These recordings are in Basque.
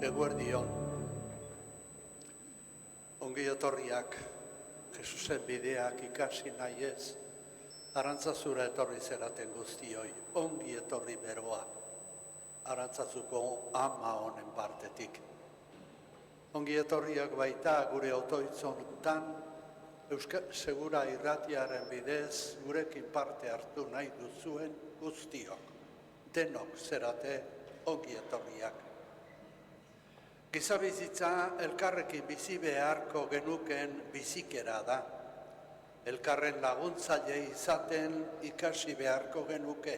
Eguerdion, ongi etorriak, Jesusen bideak ikasi nahi ez, Arantzazura etorri zeraten guztioi, ongi etorri beroa, Arantzazuko ama honen partetik. Ongi etorriak baita gure otoitzontan, Segura irratiaren bidez, gurekin parte hartu nahi duzuen guztiok, denok zerate ongi etorriak. Gizabizitza elkarrekin bizi beharko genuken bizikera da. Elkarren laguntzaile izaten ikasi beharko genuke,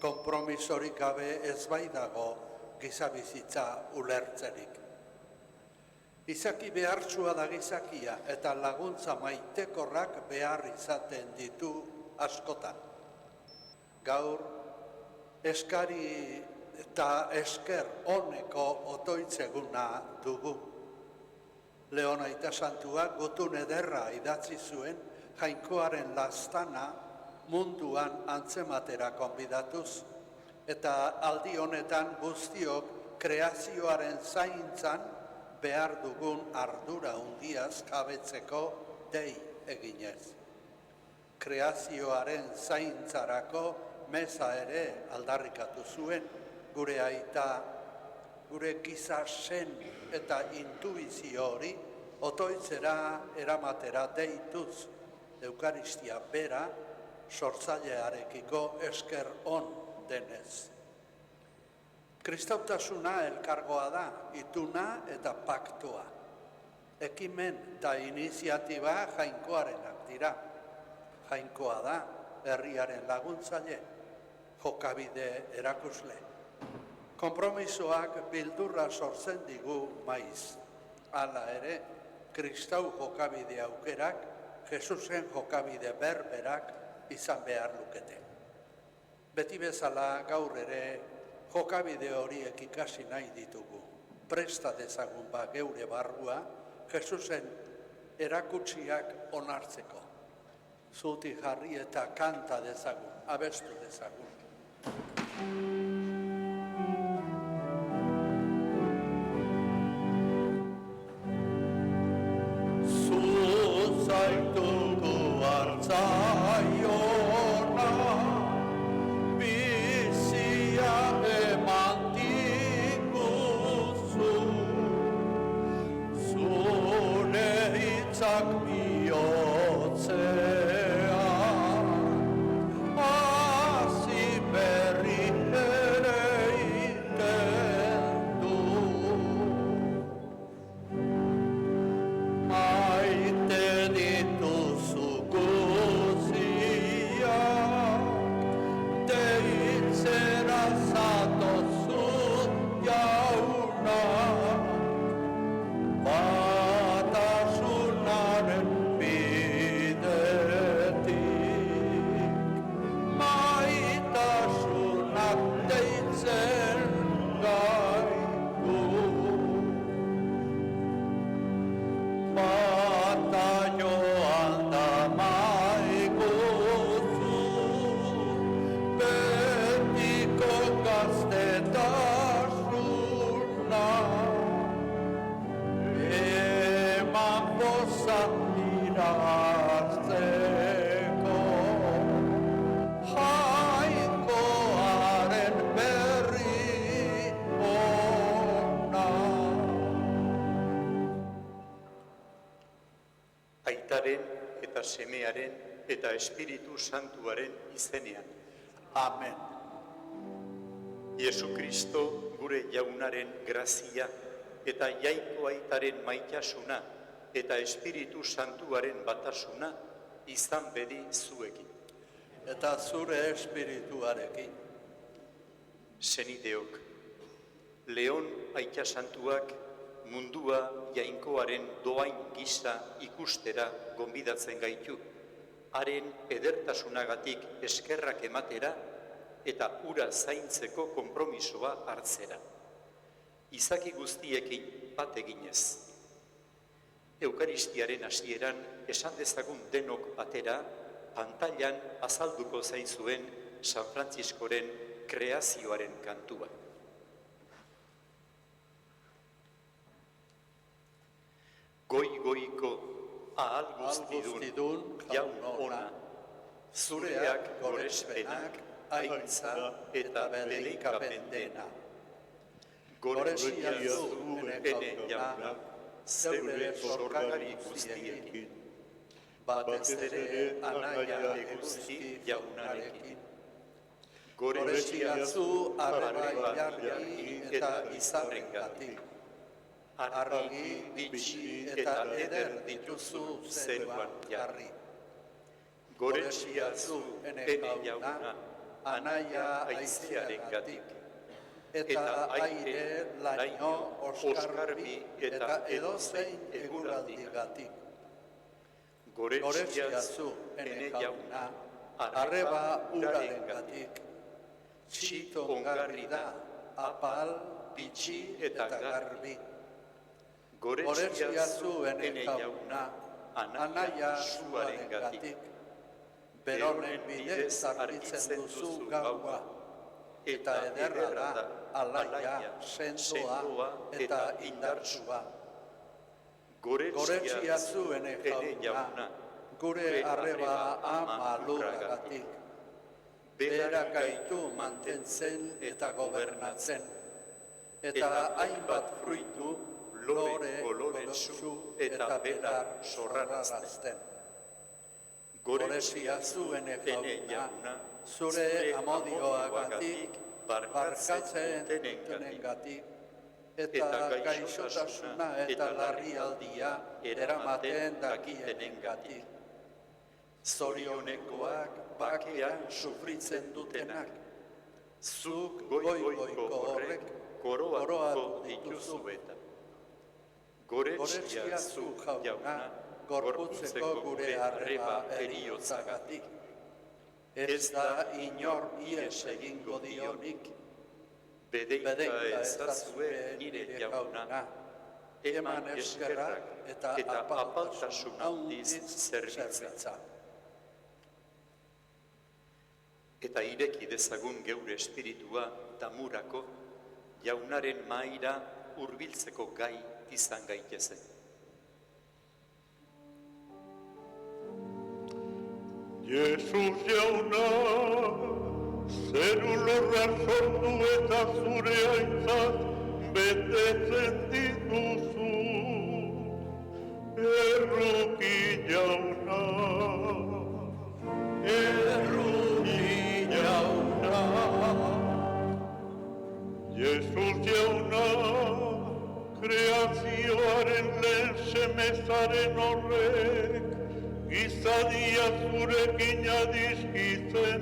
konpromisorik gabe ez baitago gizabizitza ulertzerik. Izaki behartsua da gizakia eta laguntza maitekorrak behar izaten ditu askotan. Gaur, eskari eta esker honeko otoitzeguna dugu. Leon Aita Santuak gutun ederra idatzi zuen Jainkoaren lastana munduan antzematera konbidatuz, eta aldi honetan guztiok kreazioaren zaintzan behar dugun ardura hundiaz jabetzeko dei eginez. Kreazioaren zaintzarako meza ere aldarrikatu zuen, gure aita, gure giza sen eta intuizio hori otoitzera eramatera deituz, Eukaristia bera sortzailearekiko esker on denez. Kristautasuna elkargoa da, ituna eta paktua. Ekimen eta iniziatiba Jainkoarenak dira. Jainkoa da, herriaren laguntzaile, jokabide erakusle. Konpromisoak bildurra sortzen digu maiz. Hala ere, kristau jokabide aukerak, Jesusen jokabide berberak izan behar lukete. Beti bezala gaur ere, jokabide horiek ikasi nahi ditugu. Presta dezagun geure barrua, Jesusen erakutsiak onartzeko. Zuti jarri eta kanta dezagun, abestu dezagun. Zaituko hartzaiona, bizia eman diguzu, zure hitzak bihotzean, hasi berri ere iten du. Maite dituzu guziak, deitzera zatozu jauna, batasunaren bidetik, maitasunak deitzen gaitu. Bata joan da maiguzu, betiko gaztetasuna, eman pozak irazteko, Jainkoaren berri ona. Aitaren eta Semearen eta Espiritu Santuaren izenean. Amen. Jesu Kristo gure jaunaren grazia eta jainko aitaren maitasuna eta Espiritu Santuaren batasuna izan bedi zuekin. Eta zure espirituarekin. Senideok, Leon Aita Santuak mundua jainkoaren doain gisa ikustera gonbidatzen gaitu, haren edertasunagatik eskerrak ematera eta ura zaintzeko konpromisoa hartzera. Izaki guztiekin bat eginez. Eukaristiaren hasieran esan dezagun denok batera, pantailan azalduko zaizuen San Frantziskoren kreazioaren kantua. Goi-goiko ahal guztidun jaun ona, zureak gorespenak aintza eta bedekapen dena. Goresia zu ene jauna, zeure sorkari guztiekin, batez ere anaia guzti jaunarekin. Goresia zu arreba jarri eta izarrengatik, argi, bitxi eta eder dituzu zeruan jarri. Goresia zu ene jauna, anaia aizearengatik, eta aire, laino, oskarbi eta edozein eguraldigatik. Goresia zu ene jauna, arreba urarengatik, txito ongarri da, apal, bitxi eta garbi. Goresia zu ene jauna, anaia suarengatik, beronen bidez argitzen duzu gaua, eta ederra da, alaia, sendoa eta indartsua. Goresia zu ene jauna, gure arreba ama lurragatik, berak gaitu mantentzen eta gobernatzen, eta hainbat fruitu, lore, koloretsu eta belar sorrarazten. Goresia zu ene jauna, zure amodioagatik, barkatzen dutenengatik, eta gaixotasuna eta larrialdia eramaten dakitenengatik. Zorionekoak bakean sufritzen dutenak, zuk goi-goiko horrek koroatuko dituzu eta. Goresia zu jauna, gorputzeko gure arreba eriotzagatik. Ez da inor ies egingo dionik, bedeika ezazue nire jauna, eman eskerrak eta apaltasun handiz zerbitza. Eta ireki dezagun geure espiritua damurako, jaunaren mahaira hurbiltzeko gai izan gaitezen. Jesus jauna, zeru lorra sortu eta zure aintzat betetzen dituzu. Erruki jauna, Jesus jauna, kreazioaren lehen semezaren horrek, gizadia zurekin adiskitzen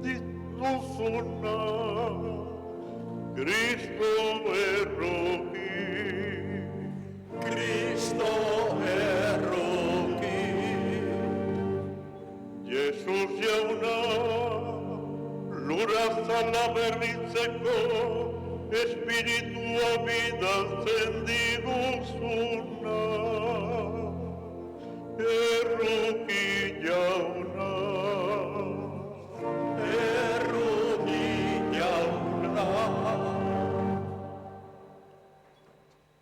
dituzuna. Kristo erruki, Kristo erruki. Jesus jauna, lura zala berritzeko, espiritua bidaltzen diguzuna. Erruki jauna, erruki jauna.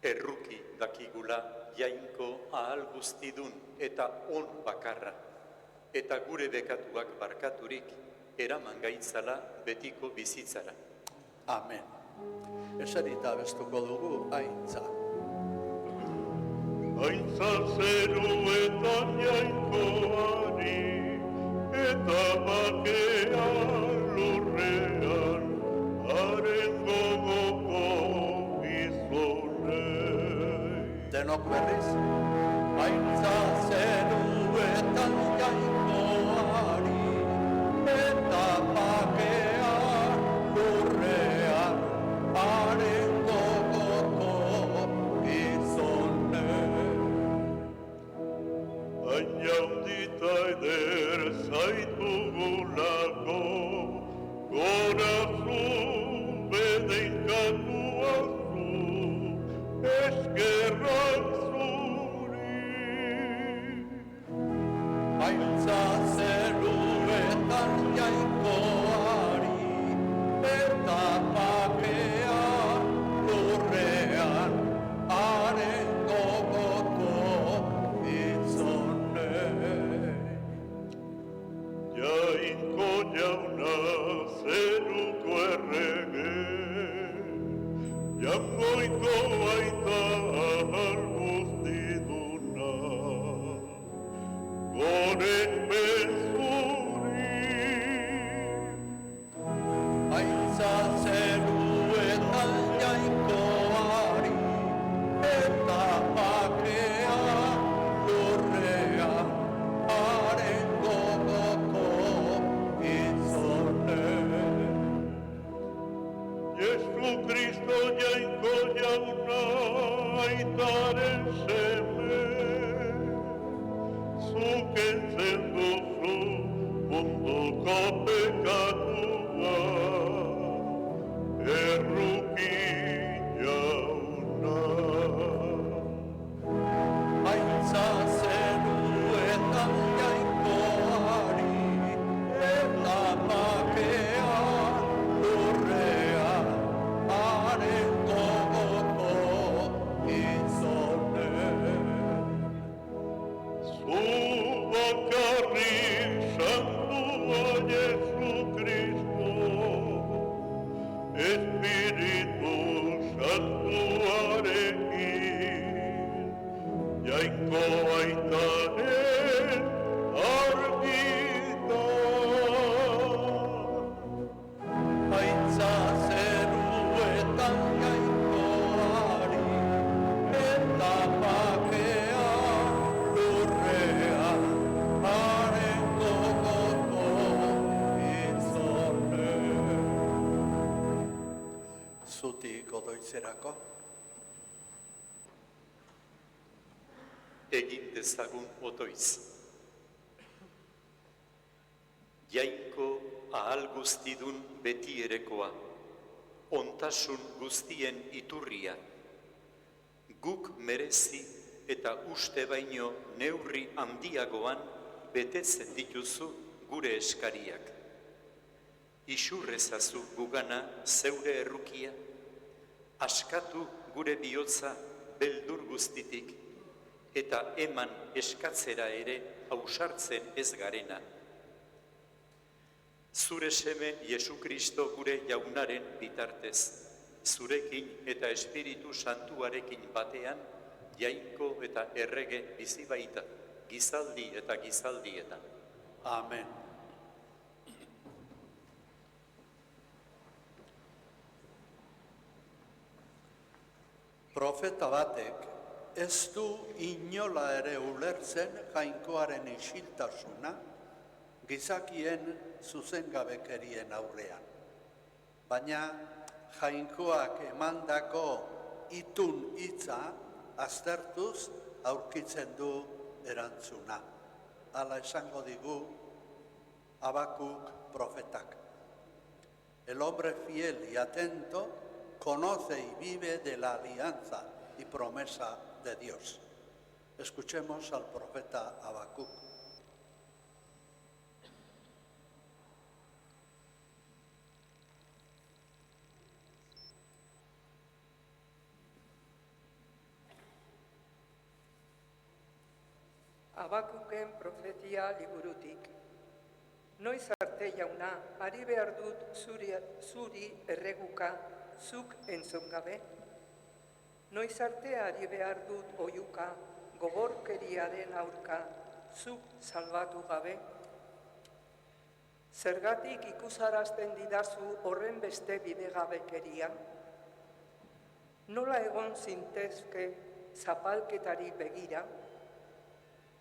Erruki dakigula jainko ahal guztidun eta on bakarra, eta gure bekatuak barkaturik eraman gaitzala betiko bizitzara. Amen. Eserita bestuko dugu aintza. Aintza zeruetan jainkoari, eta bakea lurrean, haren gogoko gizonei. Denok berriz, aintza zeruetan jainkoari, eta bakea lurrean, haren gogoko gizonei. Jaundita eder zaitugulako, gora zu bedeinkatuak zu, eskerrak zuri. Aintza zeruetan jainkoari, eta bakea lurrean, haren gogoko Jainko jauna zeruko errege, jangoiko baita guztiduna, goren bezuri. Aintza zeruetan jainkoari, eta bakea lurrea, haren gogoko itzonen. Jesu Kristo jainko jauna aitaren seme, zuk entzen duzu munduko pekatua, erruki jauna. Aintza zeruetan jainkoari, eta bakea lurrea, haren gogoko itzonen. Zu bakarrik santua Jesu Kristo, Espiritu Santuarekin, jainko aitaren argitan. Aintza zeruetan jainkoari, eta bakea lurrea, haren gogoko itzonen. Zutik odoitzerako, Egin dezagun otoiz. Jainko ahal guztidun beti erekoa, ontasun guztien iturria. Guk merezi eta uste baino neurri handiagoan betetzen dituzu gure eskariak. Isurrezazu gugana zeure errukia, askatu gure bihotza beldur guztitik, eta eman eskatzera ere ausartzen ez garena. Zure seme Jesu Kristo gure jaunaren bitartez, zurekin eta Espiritu Santuarekin batean, jainko eta errege bizi baita, gizaldi eta gizaldietan. amen. Profeta batek ez du inola ere ulertzen jainkoaren isiltasuna gizakien zuzengabekerien aurrean. Baina jainkoak emandako itun hitza aztertuz aurkitzen du erantzuna. Hala esango digu Habakuk profetak. El hombre fiel y atento conoce y vive de la alianza y promesa de Dios. Escuchemos al profeta Habakuk. Habakuken profetia liburutik. Noiz arte jauna, ari behar dut zuri erreguka, zuk entzun gabe? Noiz arte ari behar dut oihuka, gogorkeriaren aurka, zuk salbatu gabe? Zergatik ikusarazten didazu horren beste bidegabekeria? Nola egon zintezke zapalketari begira?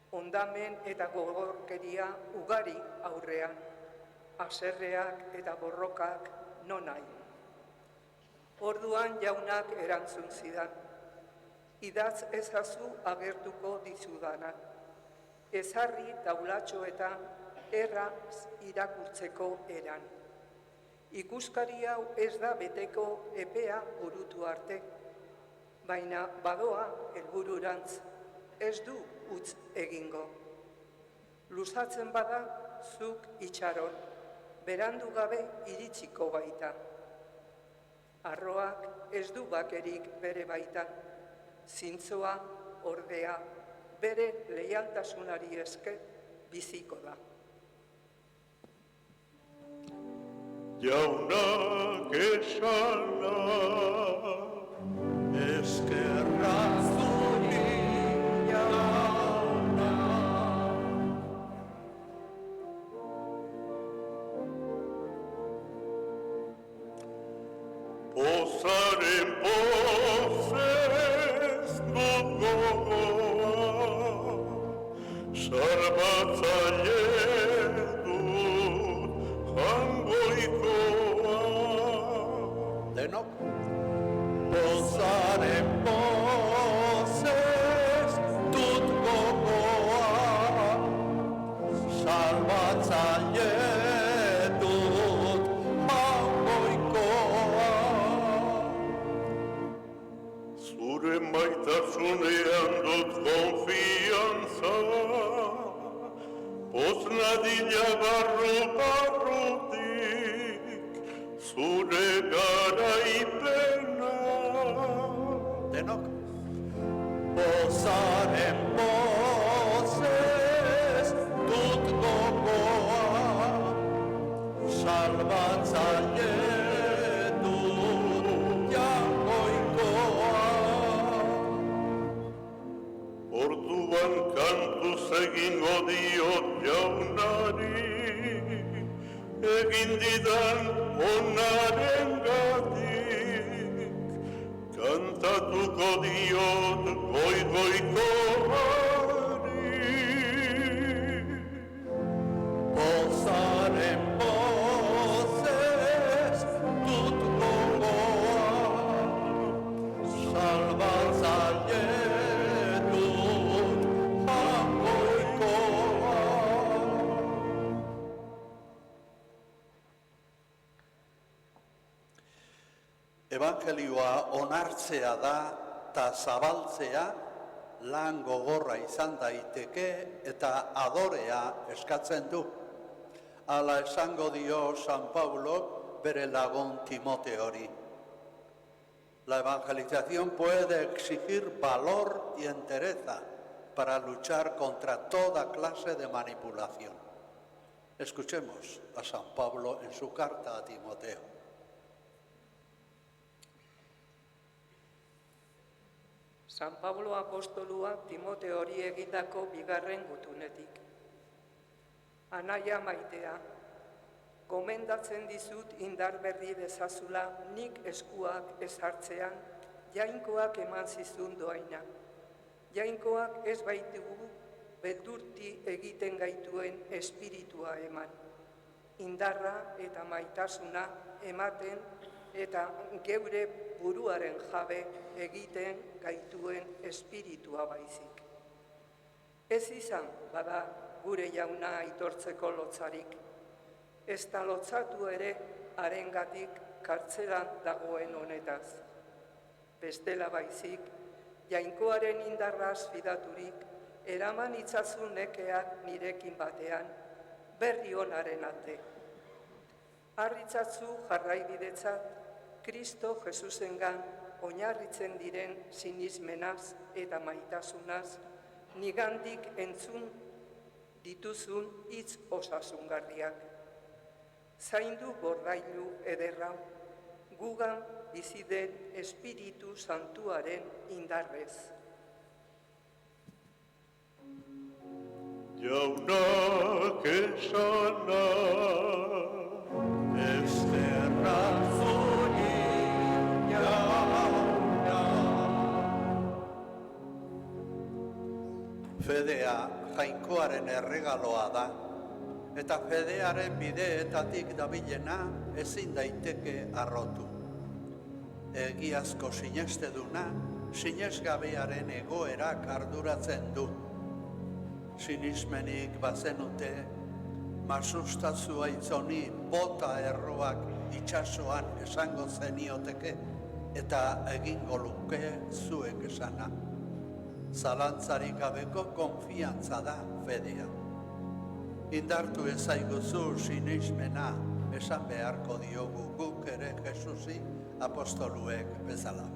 Ondamen eta gogorkeria ugari aurrean, haserreak eta borrokak nonai. Orduan jaunak erantzun zidan, idatz ezazu agertuko dizudana, ezarri taulatxoetan erraz irakurtzeko eran. Ikuskari hau ez da beteko epea burutu arte, baina badoa helbururantz, ez du utz egingo. Luzatzen bada, zuk itxaron, berandu gabe iritsiko baita. Arroak ez du bakerik bere baitan, zintzoa, ordea, bere leialtasunari esker biziko da. jaunak esana. Eskerra zuri jauna. Pozaren pozez dut gogoa, sarbatzaile dut jangoikoa. Denok. Pozaren pozez dut gogoa, salbatzaile dut jangoikoa. Zure maitasunean dut konfiantza, poz nadila barrutik, zure garaipena. Denok. Pozaren pozez dut gogoa, salbatzaile dut jangoikoa. Orduan kantuz egingo diot jaunari, egin didan onaren gatik, kantatuko diot goi-goikoari. Pozaren pozez dut gogoa, salbatzaile dut jangoikoa. Evangelioa onartzea da eta zabaltzea lan gogorra izan daiteke eta adorea eskatzen du. Hala esango dio San Pablo bere lagun Timoteori. La evangelización puede exigir valor y entereza para luchar contra toda clase de manipulación. Escuchemos a San Pablo en su carta a Timoteo. San Pablo apostolua Timoteori egindako bigarren gutunetik. Anaia maitea, gomendatzen dizut indar berri dezazula nik eskuak ez hartzean, jainkoak eman zizun doaina. Jainkoak ez baitugu beldurti egiten gaituen espiritua eman. Indarra eta maitasuna ematen eta geure buruaren jabe egiten gaituen espiritua baizik. Ez izan bada gure jauna aitortzeko lotzarik, ez da lotzatu ere harengatik kartzelan dagoen honetaz. Bestela baizik, jainkoaren indarraz fidaturik, eraman itzazun nekeak nirekin batean, berri onaren alde. Harritzatzu jarraibidetzat, Kristo Jesusengan oinarritzen diren sinismenaz eta maitasunaz, nigandik entzun dituzun hitz osasungarriak. Zaindu gordailu ederra, gugan bizi den Espiritu Santuaren indarrez. Jaunak esana, Eskerra zuri jauna. Fedea jainkoaren erregaloa da, eta fedearen bideetatik dabilena ezin daiteke arrotu. Egiazko sinesteduna, sinesgabearen egoerak arduratzen du. Sinismenik bazenute, masustazua itzoni bota erroak itsasoan esango zenioteke eta egingo luke zuek esana. Zalantzarik gabeko konfiantza da fedea. Indartu ezaiguzu sinismena esan beharko diogu guk ere Jesusi apostoluek bezala.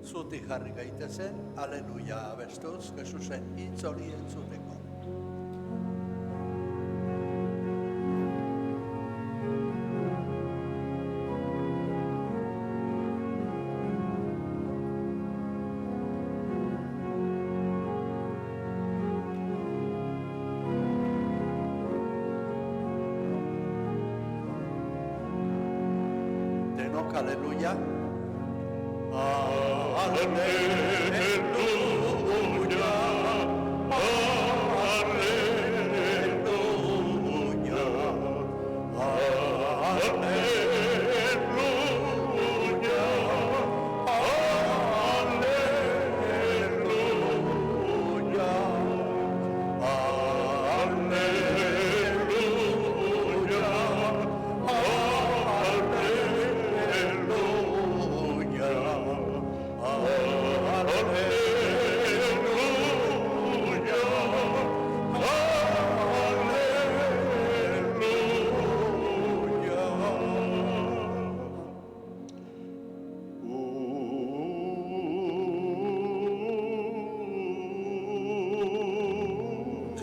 Zutik jarri gaitezen, aleluia abestuz, Jesusen hitz hori entzuteko. denok, aleluia.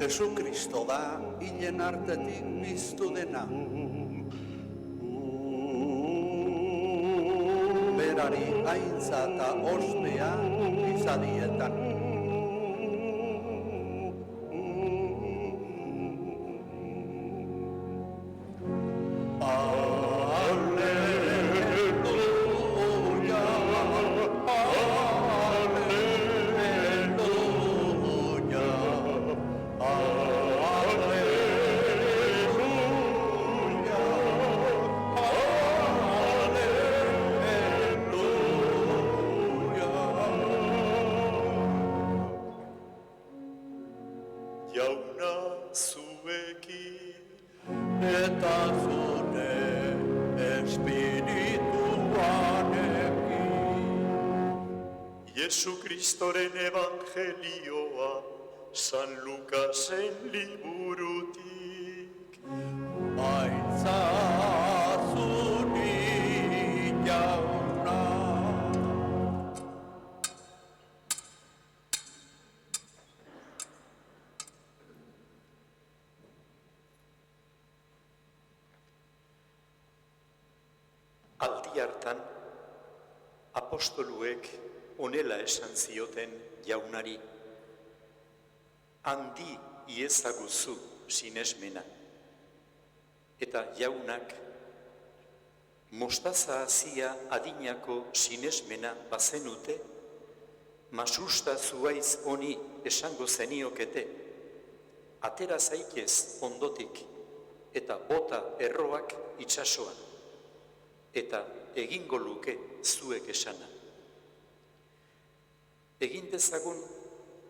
Jesu Kristo da hilen artetik biztu dena. Berari aintza eta ospea izadietan. Jauna zuekin Eta zure espirituarekin. Jesu Kristoren evangelioa San Lukasen liburutik. Aintza zuri jauna. Aldi hartan, apostoluek honela esan zioten jaunari, handi iezaguzu sinesmena. Eta jaunak, mostaza hazia adinako sinesmena bazenute, masusta zuaiz honi esango zeniokete, atera zaitez ondotik eta bota erroak itsasoan, eta egingo luke zuek esana. Egin dezagun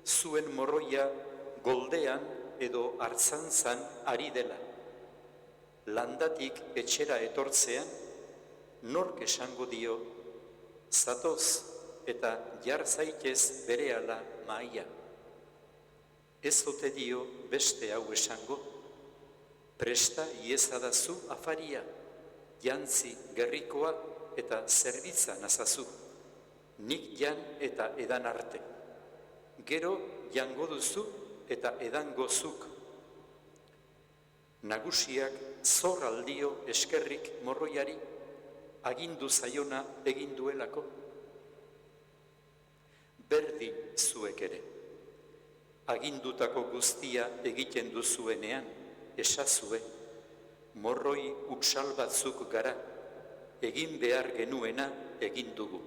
zuen morroia goldean edo hartzantzan ari dela. Landatik etxera etortzean, nork esango dio, zatoz eta jar zaitez berehala mahaia. Ez ote dio beste hau esango, presta iezadazu afaria, jantzi gerrikoa eta zerbitza nazazu, nik jan eta edan arte. Gero jango duzu eta edango zuk. Nagusiak zor aldio eskerrik morroiari, agindu zaiona egin duelako. Berdin zuek ere, agindutako guztia egiten duzuenean, esazue, morroi utsal batzuk gara, egin behar genuena egin dugu.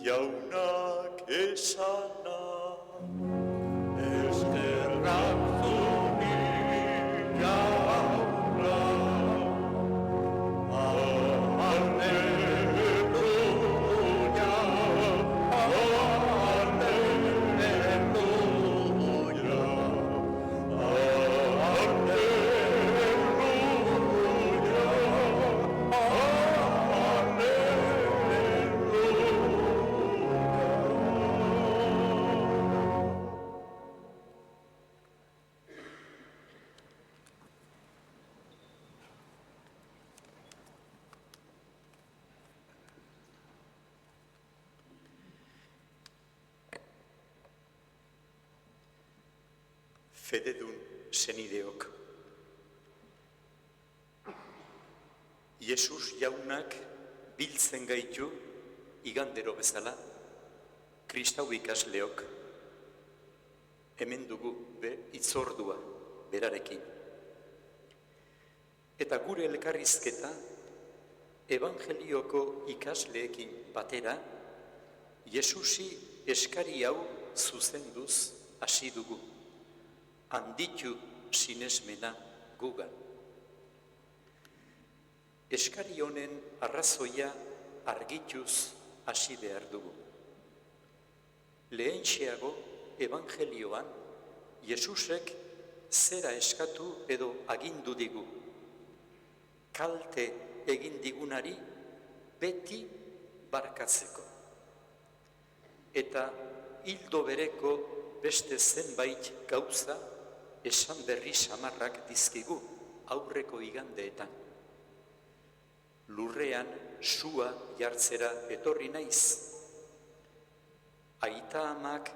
Jaunak esana, Eskerrak zuri jauna. Alleluia, alleluia, Fededun senideok. Jesus jaunak biltzen gaitu igandero bezala, kristau ikasleok. Hemen dugu itzordua berarekin. Eta gure elkarrizketa, Evangelioko ikasleekin batera, Jesusi eskari hau zuzenduz hasi dugu. Handitu sinesmena gugan. Eskari honen arrazoia argituz hasi behar dugu. Lehentxeago Evangelioan Jesusek zera eskatu edo agindu digu. Kalte egin digunari beti barkatzeko. Eta hildo bereko beste zenbait gauza esan berri samarrak dizkigu aurreko igandeetan. Lurrean sua jartzera etorri naiz. Aita amak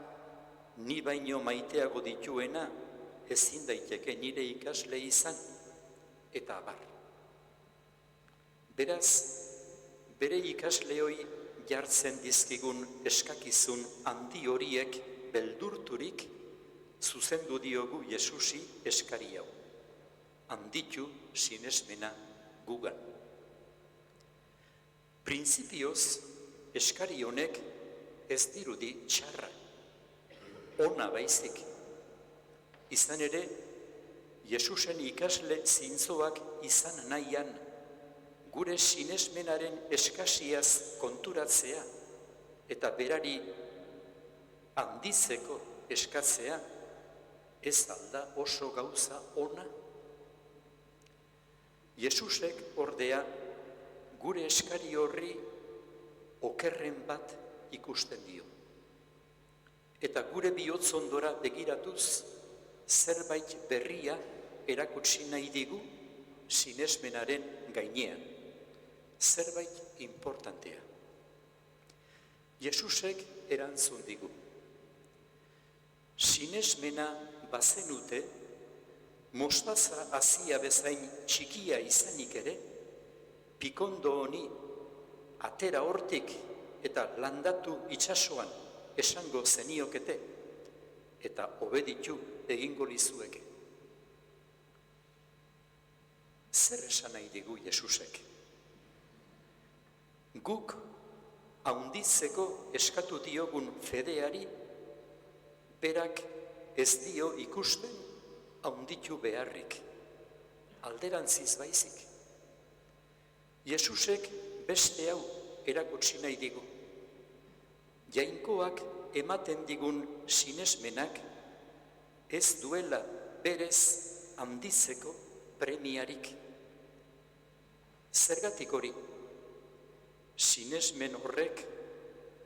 ni baino maiteago dituena ezin daiteke nire ikasle izan, eta abar. Beraz, bere ikasleoi jartzen dizkigun eskakizun handi horiek beldurturik zuzendu diogu Jesusi eskari hau. Handitu sinesmena gugan. Printzipioz, eskari honek ez dirudi txarra, ona baizik. Izan ere, Jesusen ikasle zintzoak izan nahian, gure sinesmenaren eskasiaz konturatzea eta berari handitzeko eskatzea ez alda oso gauza ona. Jesusek ordea gure eskari horri okerren bat ikusten dio. Eta gure bihotzondora begiratuz zerbait berria erakutsi nahi digu sinesmenaren gainean. Zerbait importantea. Jesusek erantzun digu. Sinesmena bazenute, mostaza hazia bezain txikia izanik ere, pikondo honi atera hortik eta landatu itsasoan esango zeniokete, eta obeditu egingo lizueke. Zer esan nahi digu Jesusek? Guk haunditzeko eskatu diogun fedeari, berak ez dio ikusten haunditu beharrik, alderantziz baizik. Jesusek beste hau erakutsi nahi digu. Jainkoak ematen digun sinesmenak ez duela berez handitzeko premiarik. Zergatik hori? Sinesmen horrek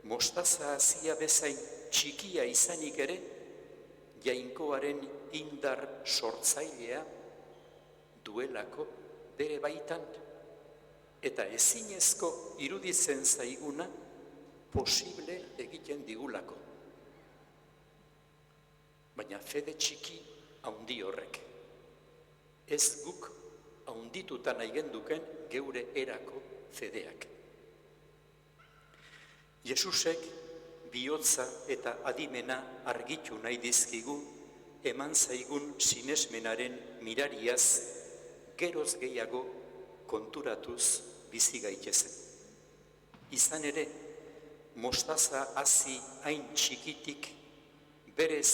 mostaza hazia bezain txikia izanik ere, jainkoaren indar sortzailea duelako bere baitan, eta ezinezko iruditzen zaiguna posible egiten digulako. Baina fede txiki haundi horrek. Ez guk haundituta nahi genduken geure erako fedeak. Jesusek bihotza eta adimena argitu nahi dizkigu eman zaigun sinesmenaren mirariaz geroz gehiago konturatuz bizi gaitezen. Izan ere, mostaza hazi hain txikitik, berez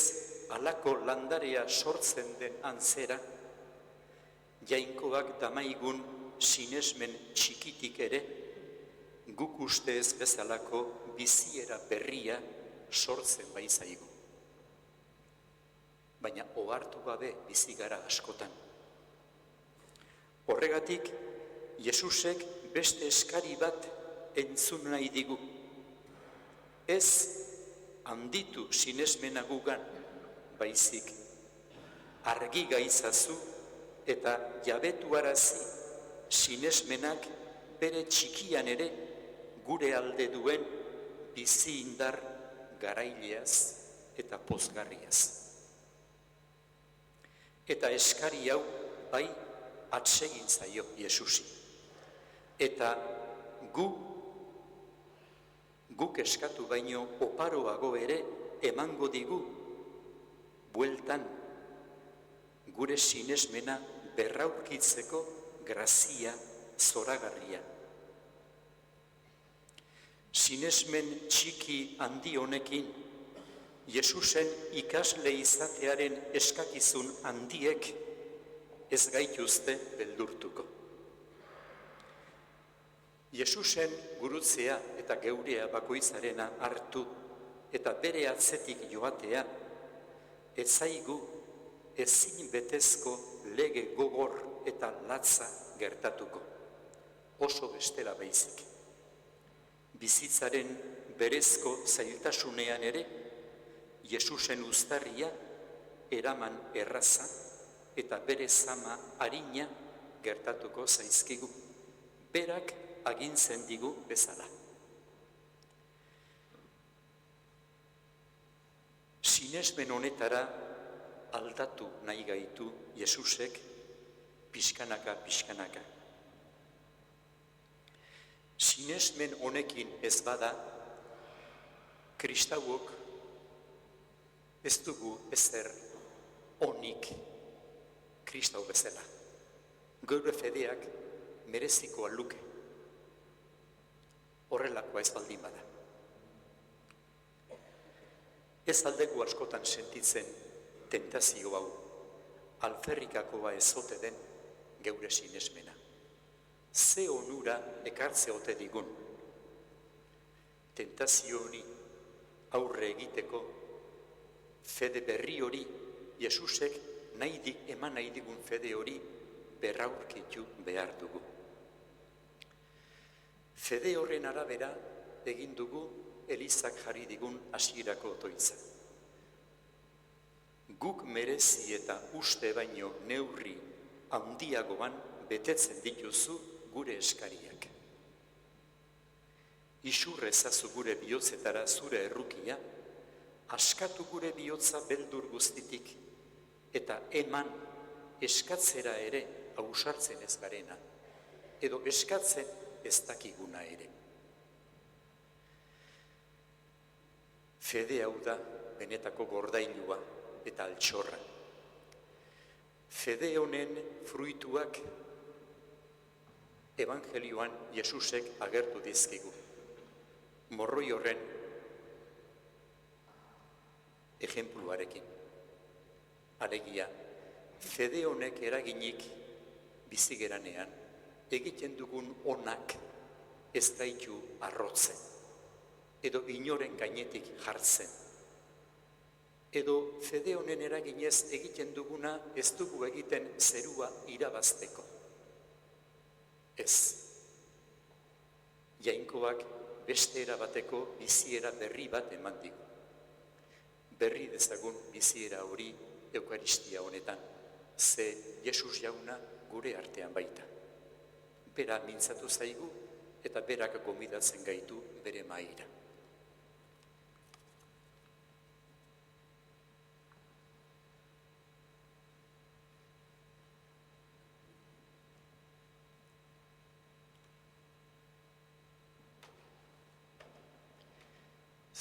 halako landarea sortzen den antzera, jainkoak damaigun sinesmen txikitik ere, guk uste ez bezalako biziera berria sortzen baizaigu. Baina ohartu gabe bizi gara askotan. Horregatik, Jesusek beste eskari bat entzun nahi digu. Ez handitu sinesmena gugan, baizik argi gaizazu eta jabetuarazi sinesmenak bere txikian ere gure alde duen bizi indar garaileaz eta pozgarriaz. Eta eskari hau bai atsegin zaio Jesusi. Eta guk eskatu baino oparoago ere emango digu bueltan gure sinesmena berraurkitzeko grazia zoragarria. Sinesmen txiki handi honekin, Jesusen ikasle izatearen eskakizun handiek ez gaituzte beldurtuko. Jesusen gurutzea eta geurea bakoitzarena hartu eta bere atzetik joatea, ez zaigu ezin betezko lege gogor eta latza gertatuko, oso bestela baizik. Bizitzaren berezko zailtasunean ere, Jesusen uztarria eraman erraza eta bere zama arina gertatuko zaizkigu, berak agintzen digu bezala. Sinesmen honetara aldatu nahi gaitu Jesusek pixkanaka. Sinesmen honekin ez bada, kristauok ez dugu ezer onik kristau bezala. Geure fedeak merezikoa luke. Horrelakoa ez baldin bada. Ez aldegu askotan sentitzen tentazio hau, alferrikakoa ezote den geure sinesmena. Ze onura ekartze ote digun. Tentazio honi aurre egiteko, fede berri hori, Jesusek eman nahi digun fede hori berraurkitu behar dugu. Fede horren arabera egin dugu Elizak jarri digun hasierako otoitza. Guk merezi eta uste baino neurri handiagoan betetzen dituzu gure eskariak. Isurre ezazu gure bihotzetara zure errukia, askatu gure bihotza beldur guztitik, eta eman eskatzera ere ausartzen ez garena, edo eskatzen ez dakiguna ere. Fede hau da benetako gordailua eta altxorra. Fede honen fruituak Evangelioan Jesusek agertu dizkigu. Morroi horren ejempluarekin. Alegia, fede honek eraginik bizigeranean, egiten dugun onak ez gaitu arrotzen, edo inoren gainetik jartzen. Edo fede honen eraginez egiten duguna ez dugu egiten zerua irabazteko. Ez. Jainkoak beste erabateko biziera berri bat eman digu. Berri dezagun biziera hori Eukaristia honetan, ze Jesus jauna gure artean baita. Bera mintzatu zaigu eta berak gomidatzen gaitu bere mahaira.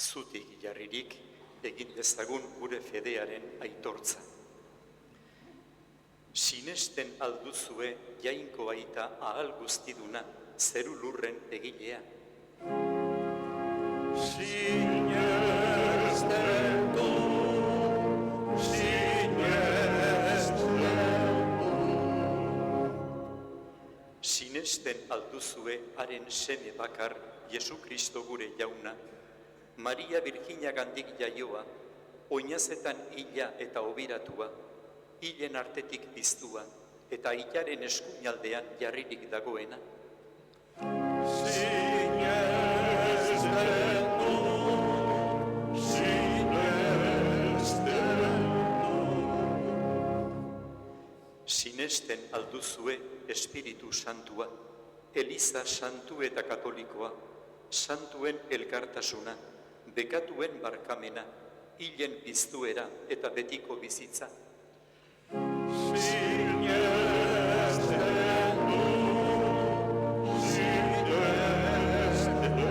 Zutik jarririk egin dezagun gure fedearen aitortza. Sinesten alduzue jainko baita ahal guztiduna zeru lurren egilea. Sinesten du, sinesten du. Sinesten alduzue haren seme bakar Jesu Kristo gure jauna, Maria Virginia gandik jaioa, oinazetan hila eta obiratua, hilen artetik piztua, eta hilaren eskuinaldean jarririk dagoena. Sinesten du, sinesten du. Sinesten alduzue Espiritu Santua, Eliza Santu eta Katolikoa, santuen elkartasuna, bekatuen barkamena, hilen piztuera eta betiko bizitza. Sinesten du, sinesten du.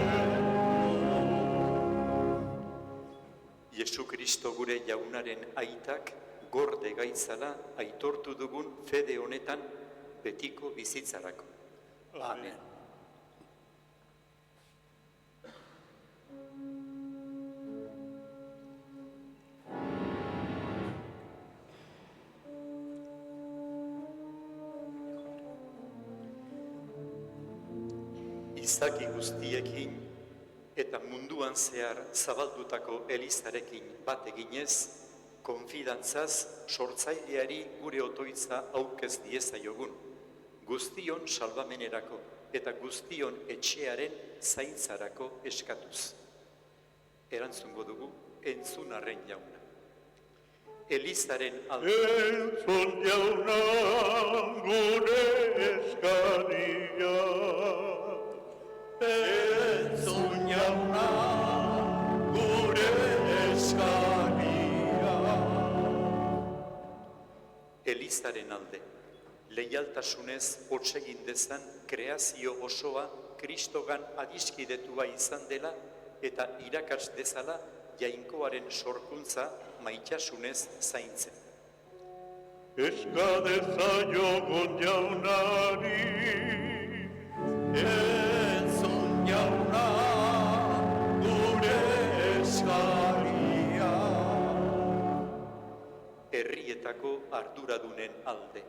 Jesu Kristo gure jaunaren aitak gorde gaitzala aitortu dugun fede honetan betiko bizitzarako. Amen. Izaki guztiekin eta munduan zehar zabaldutako elizarekin bat eginez, konfidantzaz sortzaileari gure otoitza aurkez diezaiogun, guztion salbamenerako eta guztion etxearen zaintzarako eskatuz. Erantzungo dugu, entzun arren jauna. Elizaren alde. Entzun jauna gure eskaria. Entzun jauna gure eskaria. Elizaren alde, leialtasunez hotsegin dezan kreazio osoa Kristogan adiskidetua izan dela eta irakats dezala jainkoaren sorkuntza maitasunez zaintzen. Eska dezaiogun jaunari, entzun jauna gure eskaria. Herrietako arduradunen alde,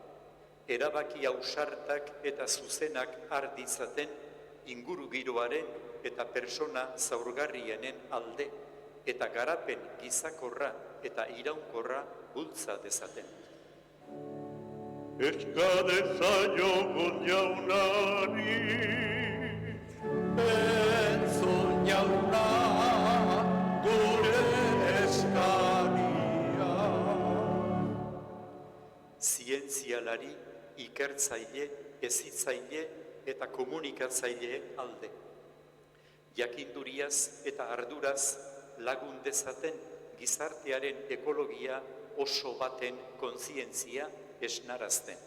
erabaki ausartak eta zuzenak har ditzaten ingurugiroaren eta persona zaurgarrienen alde, eta garapen gizakorra eta iraunkorra bultza dezaten. Eska dezaiogun jaunari, entzun jauna gure eskaria. Zientzialari, ikertzaile, hezitzaile eta komunikatzaileen alde. Jakinduriaz eta arduraz lagun dezaten gizartearen ekologia oso baten kontzientzia esnarazten.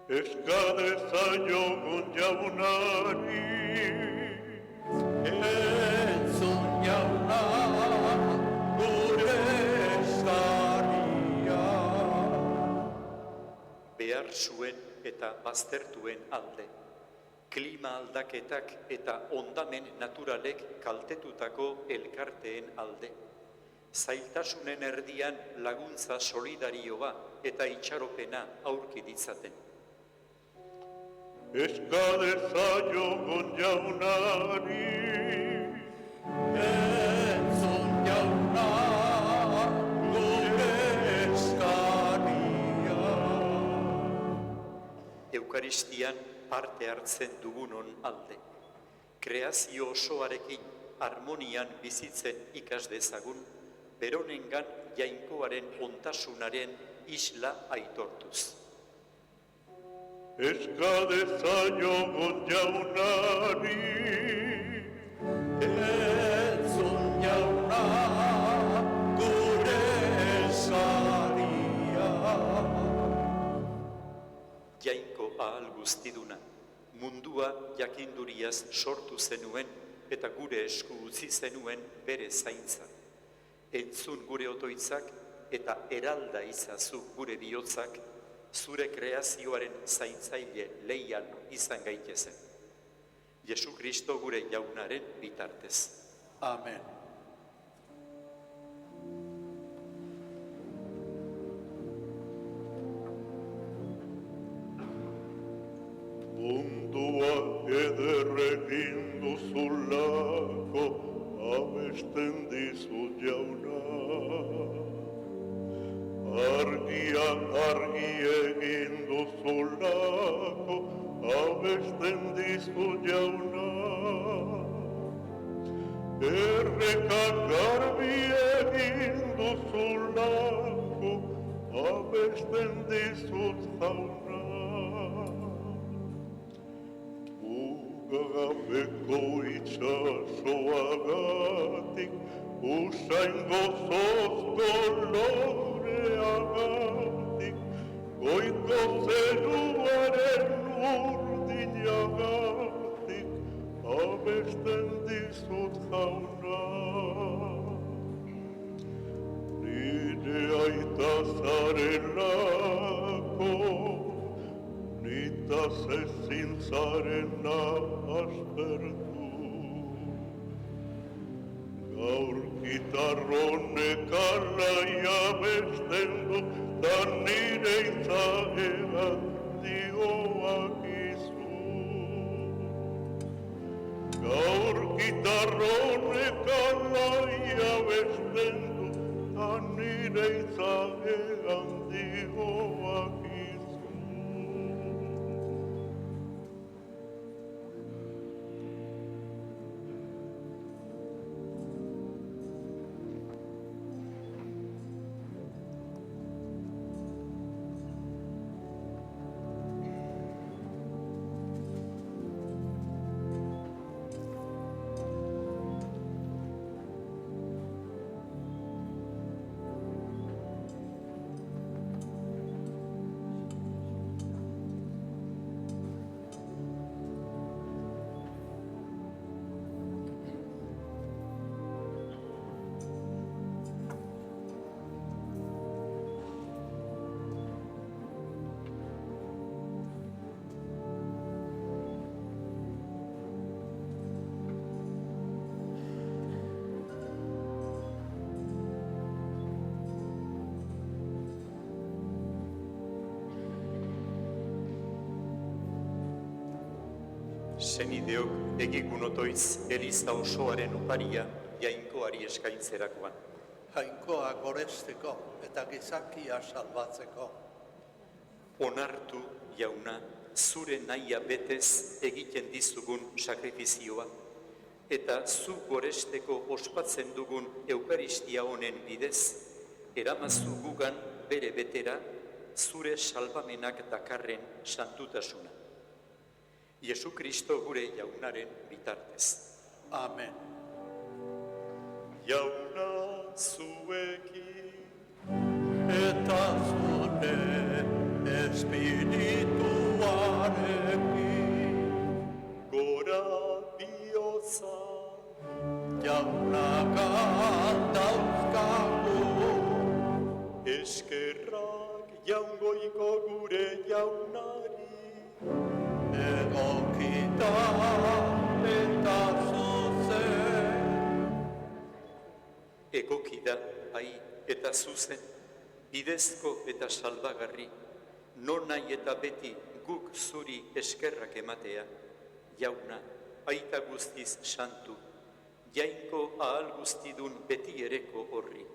Eska dezaiogun jaunari, entzun jauna gure eskaria. Behar zuen eta baztertuen alde. Klima aldaketak eta ondamen naturalek kaltetutako elkarteen alde. Zailtasunen erdian laguntza solidarioa eta itxaropena aurki ditzaten. Eska dezaiogun jaunari, entzun jauna gure eskaria. Eukaristian parte hartzen dugunon alde. Kreazio osoarekin harmonian bizitzen ikas dezagun, beronengan jainkoaren ontasunaren isla aitortuz. Eska dezaiogun jaunari, entzun jauna gure eskaria. Jainko ahal guztiduna, mundua jakinduriaz sortu zenuen eta gure esku utzi zenuen bere zaintza. Entzun gure otoitzak eta eralda izazu gure bihotzak, zure kreazioaren zaintzaile leial izan gaitezen. Jesu Kristo gure jaunaren bitartez. Amen. Mundua ederregin duzulako abesten dizut jauna. Argian argi egin duzulako abesten dizut jauna. Errekak garbi egin duzulako abesten dizut jauna. Gabeko itxasoagatik, usain gozoz koloreagatik, goiko zeruaren urdinagatik, abesten dizut jauna. Nire aita zarelako, Nitaz ezin zarena aspertu. Gaur gitarronek alaia besten du, da nire itzaean dioak izu. Gaur gitarronek alaia besten du, da nire itzaean dioak izu. Senideok egikun otoiz Eliza osoaren oparia jainkoari eskaintzerakoan. Jainkoa goresteko eta gizakia salbatzeko. Onartu, jauna, zure nahia betez egiten dizugun sakrifizioa, eta zu goresteko ospatzen dugun Eukaristia honen bidez, eramazu gugan bere betera zure salbamenak dakarren santutasuna. Jesu Kristo gure jaunaren bitartez. Amen. Jauna zuekin, Eta zure espirituarekin, gora bihotza, jaunak dauzkagu, eskerrak jaungoiko gure jaunari, egokita eta zuzen. egokida, ai eta zuzen, bidezko eta salbagarri, non nahi eta beti guk zuri eskerrak ematea, jauna, aita guztiz santu, jainko ahal guztidun beti ereko horri.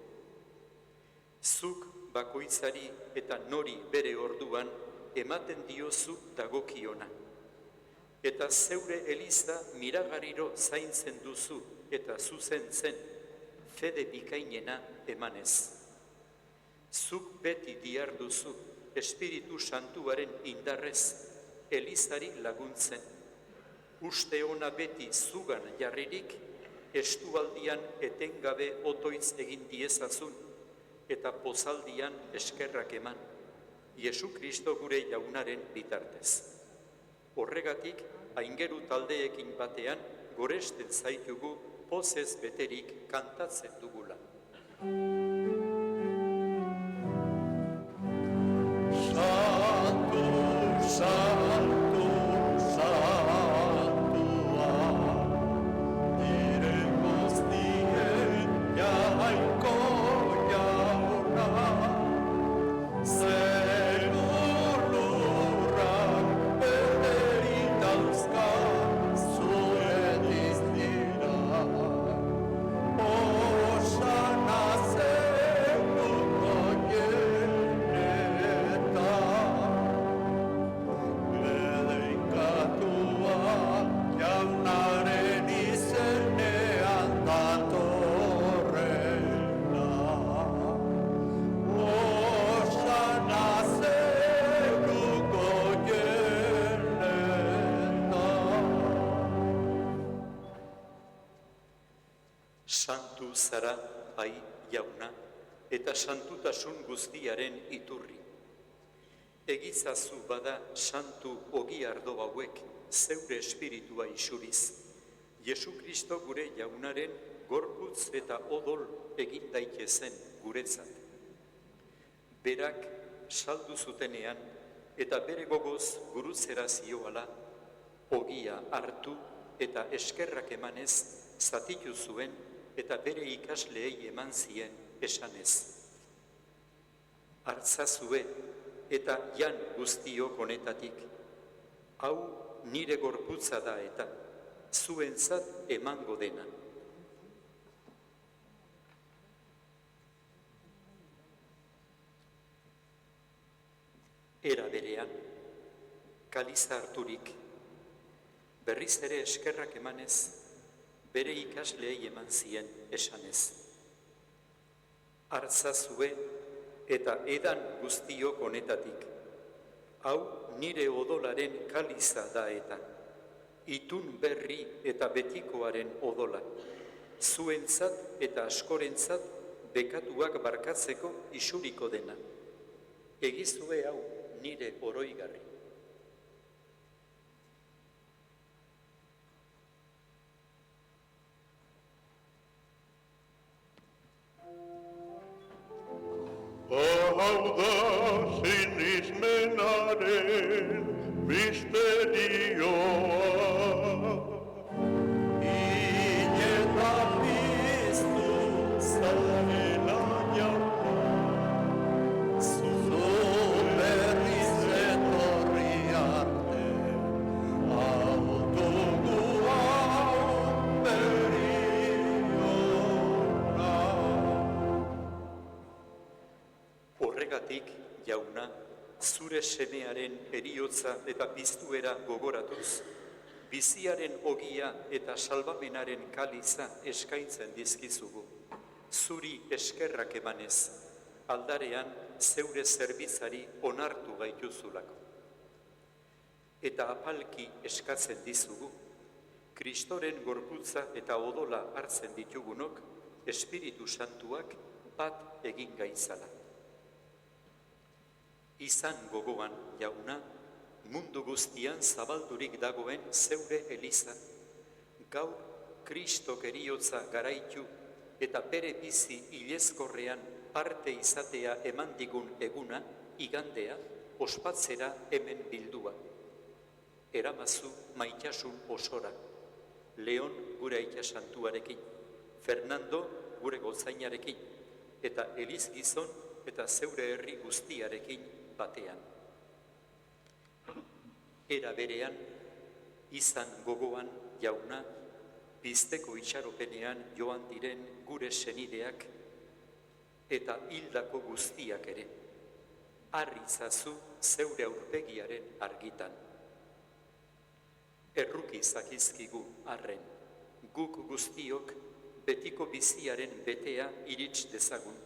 Zuk bakoitzari eta nori bere orduan ematen diozu dagokiona. Eta zeure Eliza miragarriro zaintzen duzu eta zuzentzen fede bikainena emanez. Zuk beti diarduzu Espiritu Santuaren indarrez Elizari laguntzen. Uste ona beti zugan jarririk, estualdian etengabe otoitz egin diezazun, eta pozaldian eskerrak eman, Jesu Kristo gure jaunaren bitartez. Horregatik, aingeru taldeekin batean, goresten zaitugu pozez beterik kantatzen dugula. Santu, santu, santua, nire guztien jainko jauna, zeru lurrak beterik dauzka zuen iztira. Osana zeruko Edeikatua jaunaren izenean datorrena. Osana zeruko Santu zara, ai jauna, eta santutasun guztiaren iturri. Egizazu bada santu ogi ardo hauek zeure espiritua isuriz. Jesu Kristo gure jaunaren gorputz eta odol egin daitezen guretzat. Berak saldu zutenean, eta bere gogoz guruzera zioala, ogia hartu eta eskerrak emanez zatitu zuen eta bere ikasleei eman zien esanez. Hartzazue eta jan guztiok honetatik, hau nire gorputza da eta zuentzat emango dena. Era berean, kaliza harturik, berriz ere eskerrak emanez, bere ikasleei eman zien esanez. Hartzazue eta edan guztiok honetatik, hau nire odolaren kaliza da eta, itun berri eta betikoaren odola, zuentzat eta askorentzat bekatuak barkatzeko isuriko dena. Egizue hau nire oroigarri. Hau da sinismenaren misterioa. Inetan biztu zarela jauna, zu berriz etorri arte, hau dugu hau beriona. Horregatik, jauna, zure semearen heriotza eta piztuera gogoratuz, biziaren ogia eta salbamenaren kaliza eskaintzen dizkizugu. Zuri eskerrak emanez, aldarean zeure zerbitzari onartu gaituzulako. Eta apalki eskatzen dizugu, Kristoren gorputza eta odola hartzen ditugunok, Espiritu Santuak bat egin gaitzala. Izan gogoan, jauna, mundu guztian zabaldurik dagoen zeure eliza. Gaur, Kristok heriotza garaitu eta bere bizi hilezkorrean parte izatea eman digun eguna, igandea, ospatzera hemen bildua. Eramazu maitasun osora, Leon gure aita santuarekin, Fernando gure gotzainarekin, eta Eliz gizon eta zeure herri guztiarekin batean. Era berean, izan gogoan, jauna, pizteko itxaropenean joan diren gure senideak eta hildako guztiak ere. Harritzazu zeure aurpegiaren argitan. Erruki zakizkigu arren, guk guztiok betiko biziaren betea irits dezagun.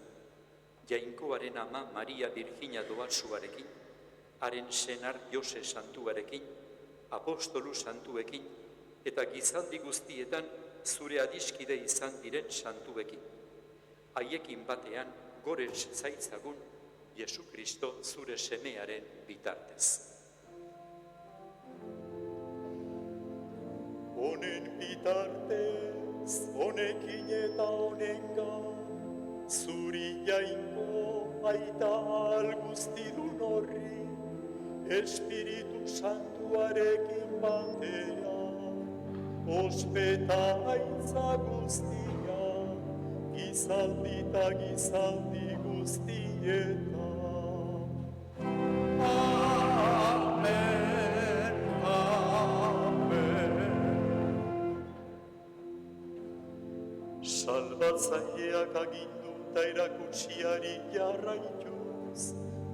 Jainkoaren ama Maria Virginia Doatsuarekin, haren senar Jose Santuarekin, apostolu santuekin, eta gizaldi guztietan zure adiskide izan diren santuekin. Haiekin batean gorentz zaitzagun Jesu Kristo zure semearen bitartez. Honen bitartez, honekin eta honengan, zuri jainko aita alguztidun horri, Espiritu Santuarekin batean, ospeta aitza guztia, gizaldi eta gizaldi guztietan. Amen, amen. Salbatzaileak agindu eta erakutsiari jarraituz,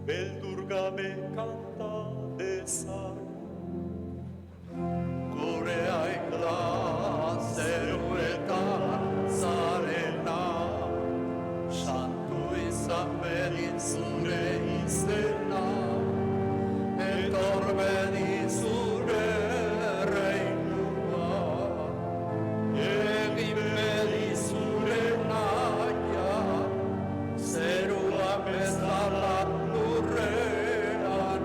beldur gabe kanta dezagun. Gure aita zeruetan zarena, santu izan bedin zure izena, etor bedin zure reinua, egin bedin zure naia, zerua bezala lurrean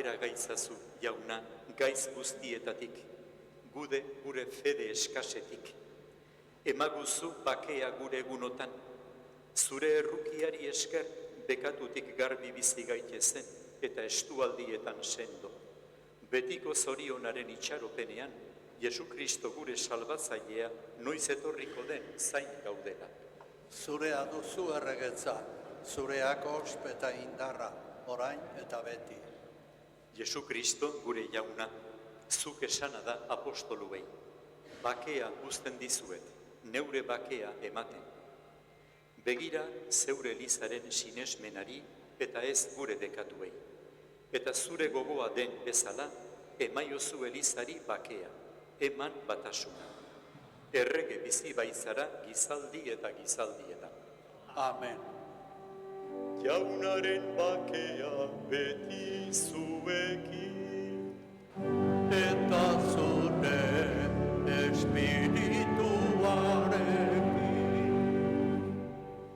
atera gaitzazu, jauna, gaiz guztietatik, gure fede eskasetik. Emaguzu bakea gure egunotan, zure errukiari esker bekatutik garbi bizi gaitezen eta estualdietan sendo. Betiko zorionaren itxaropenean, Jesu Kristo gure salbatzailea noiz etorriko den zain gaudela. Zurea duzu erregetza, zureak ospeta indarra, orain eta beti. Jesu Kristo gure jauna, zuk esana da apostoluei. Bakea uzten dizuet, neure bakea ematen. Begira zeure Elizaren sinesmenari eta ez gure bekatuei. Eta zure gogoa den bezala, emaiozu Elizari bakea, eman batasuna. Errege bizi baitzara gizaldi eta gizaldietan. Amen. Jaunaren bakea beti zuekin, eta zure espirituarekin.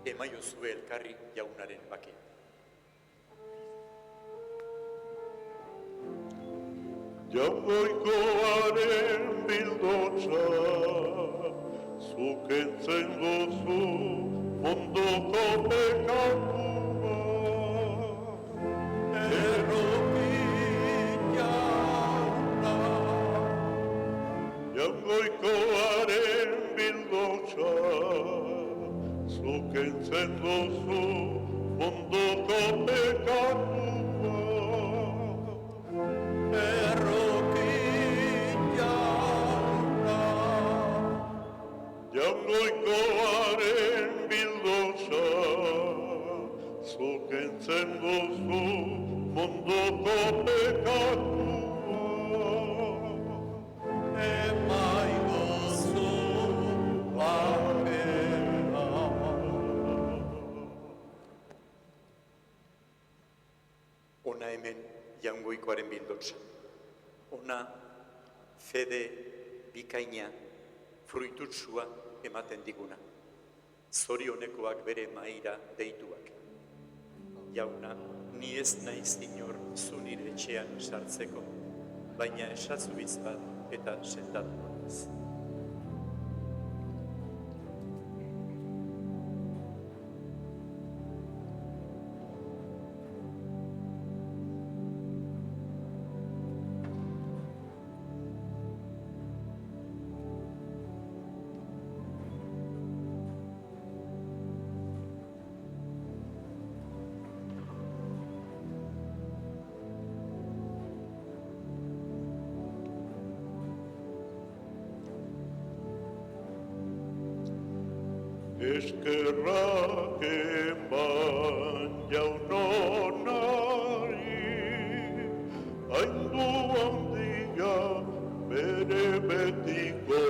emaiozu elkarri jaunaren bakea. Jaungoikoaren bildotza, zukentzen duzu mondoko pekatua. Errokin jauna, Jaungoikoaren bildotza, zukentzen duzu mondoko pekatua. errokin jauna, Jaungoikoaren bildotza, zukentzen duzu mondoko pekatua. emaiguzu bakea. Ona hemen jaungoikoaren bildotza. Ona fede bikaina, fruitutsua ematen diguna. Zorionekoak bere maira deituak. Jauna, ni ez naiz inor zu nire etxean sartzeko, baina esatzu hitz bat eta sendatu batez. Eskerrak eman jaunonari, haindu handia bere betiko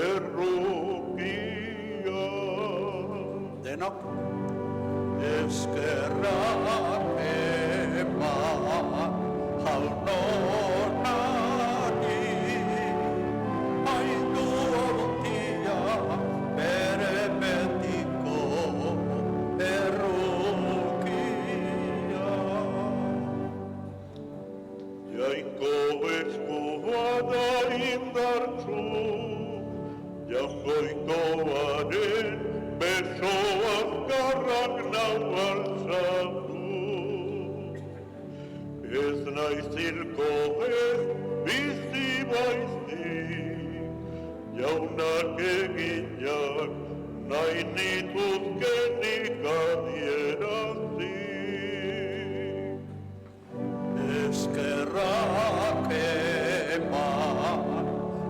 errukia. Denok, Eskerrak eman jaunonari, haindu handia bere betiko errukia. Jainko eskua da indartsu, jaungoikoaren beso azkarrak nau altzatu. Ez naiz zirko ez bizi baizik, jaunak eginak nahi nituzkenik adierazik. Eskerrak eman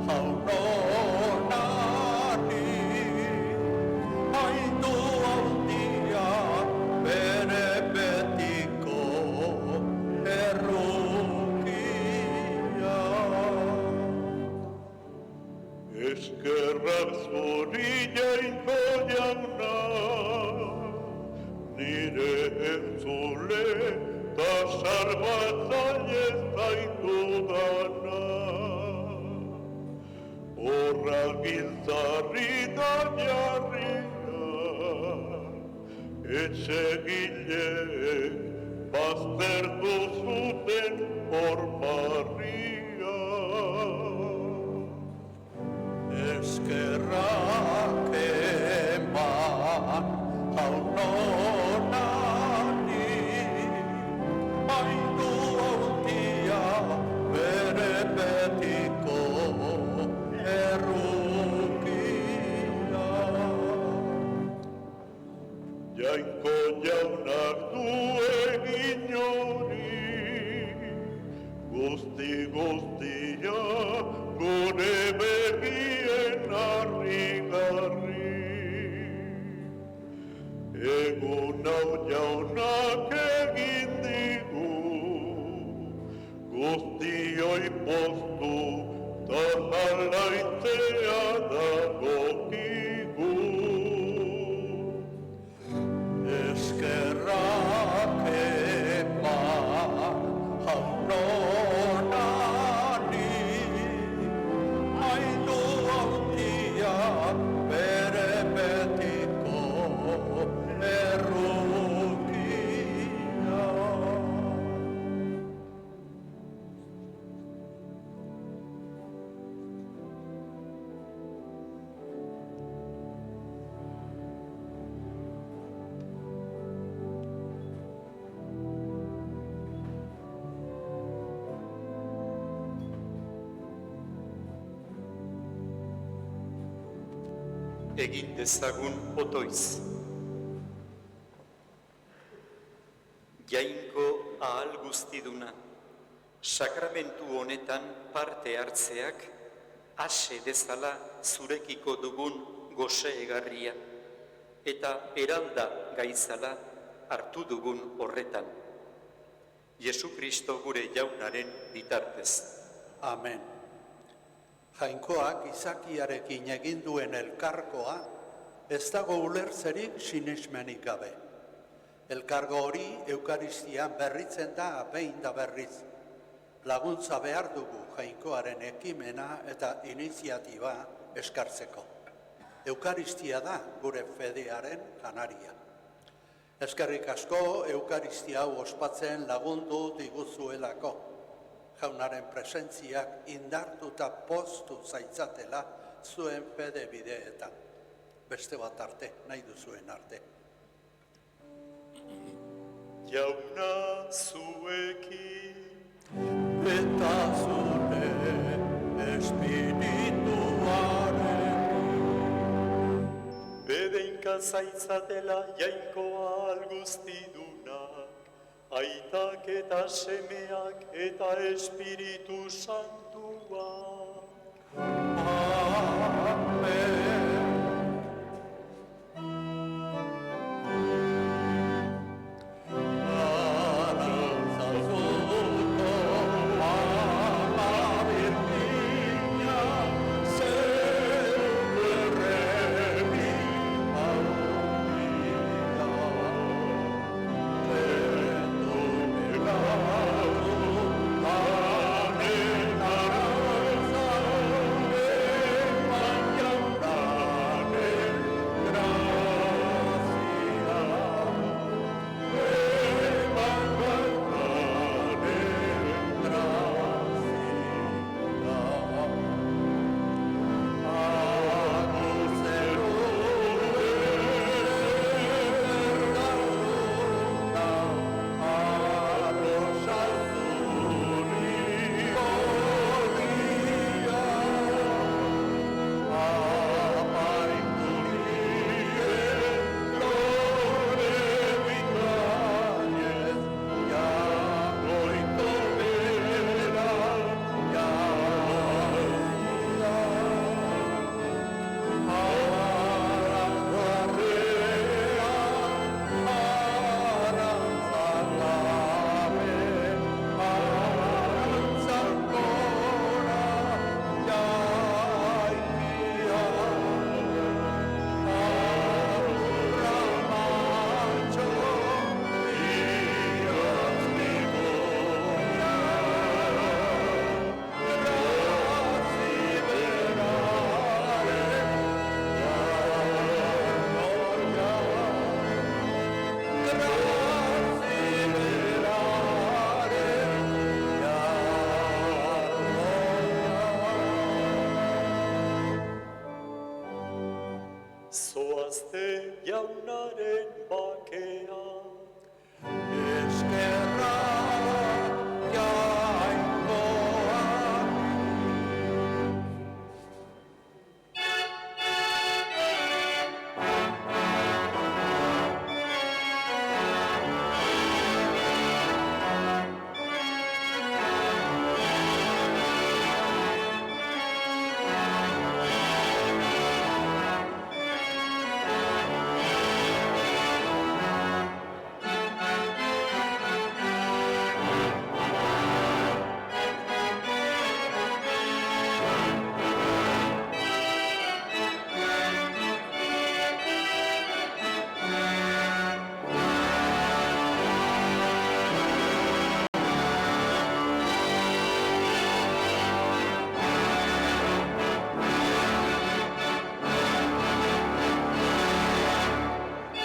jaunonari, haindu handia bere betiko errukia. Eskerrak zuri jainko jauna, nire entzule ta salbatzaile zaitudana. Horra giltzarri da jarria, etxegileek baztertu zuten por María. Eskerrak eman jaunonari, maindu hautia bere betiko errukia. Jainko jaunak du egin hori, guztia gure begien harrigarri. Egun hau jaunak egin digu, guztioi poztu, ta alaitzea dagokigu. Eskerrak eman jaunonari, maindu hautia bere betiko errukia. Egin dezagun otoiz. Jainko ahal guztiduna, sakramentu honetan parte hartzeak ase dezala zurekiko dugun goxe egarria, eta eralda gaizala hartu dugun horretan. Jesu Kristo gure jaunaren bitartez. Amen. Jainkoak izakiarekin egin duen elkargoa ez dago ulertzerik sinesmenik gabe. Elkargo hori Eukaristian berritzen da behin da berriz. Laguntza behar dugu jainkoaren ekimena eta iniziatiba eskartzeko. Eukaristia da gure fedearen janaria. Eskerrik asko Eukaristia hau ospatzen lagundu diguzuelako. Jaunaren presentziak indartu eta poztu zaitzatela zuen fede bideetan. Beste bat arte, nahi duzuen arte. Jauna zuekin, Eta zure espirituarekin. bedeinka zaitzatela jainko ahal guztidunak, aitak eta semeak eta Espiritu Santuak. Amen. Arantzazuko Ama Virginia, zeure rebi hauria. Rendu begau, planetara zoazte jaunaren bakea.